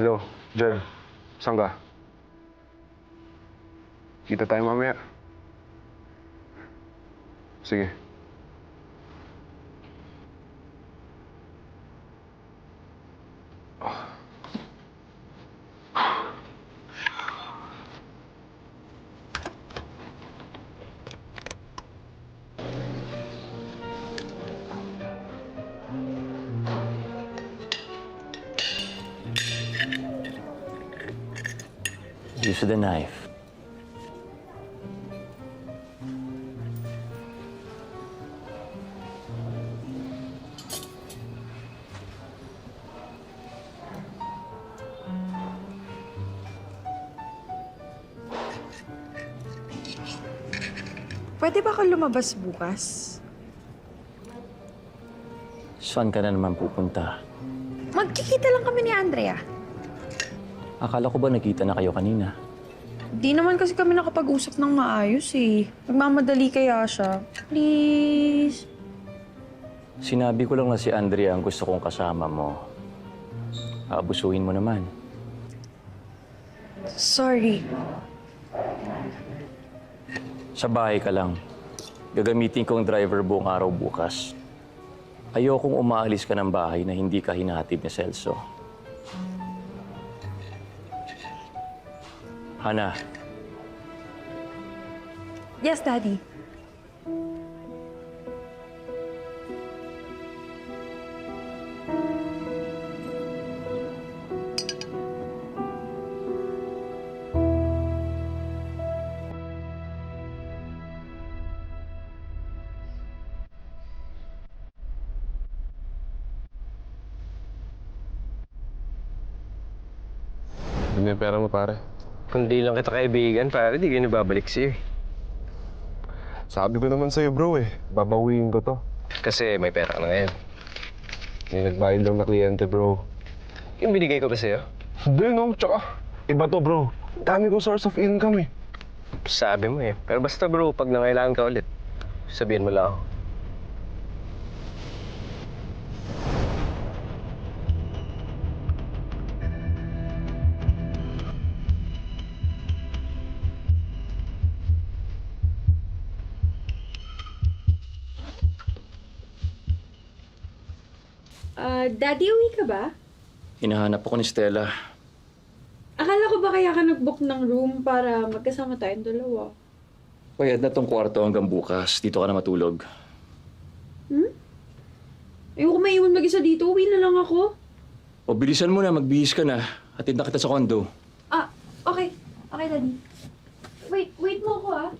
Hello, Jen. Saan ka? Kita tayo mamaya. Sige. Use the knife. Pwede ba ka lumabas bukas? Saan ka na naman pupunta? Magkikita lang kami ni Andrea. Akala ko ba nakita na kayo kanina? Di naman kasi kami nakapag-usap ng maayos eh. Nagmamadali kaya siya. Please. Sinabi ko lang na si Andrea ang gusto kong kasama mo. Aabusuhin mo naman. Sorry. Sa bahay ka lang. Gagamitin kong driver buong araw bukas. Ayokong umaalis ka ng bahay na hindi ka hinahatid ni Celso. Hana, Yes, Daddy. Ano yung pera mo, pare? Kung di lang kita kaibigan, pare, di kayo nababalik sa'yo. Sabi ko naman sa'yo, bro eh. Babawiin ko to. Kasi may pera ka na ngayon. May nagbayad lang na kliyente, bro. Yung binigay ko ba sa'yo? Hindi, no? Tsaka, iba to, bro. Dami kong source of income eh. Sabi mo eh. Pero basta bro, pag nangailangan ka ulit, sabihin mo lang ako. Daddy, uwi ka ba? hinahanap ako ni Stella. Akala ko ba kaya ka nag-book ng room para magkasama tayong dalawa? Bayad na tong kwarto hanggang bukas. Dito ka na matulog. Ayoko maiwan mag-isa dito. Uwi na lang ako. O bilisan mo na, magbihis ka na. Hatid na kita sa kondo. Okay. Okay, Daddy. Wait mo ako ah.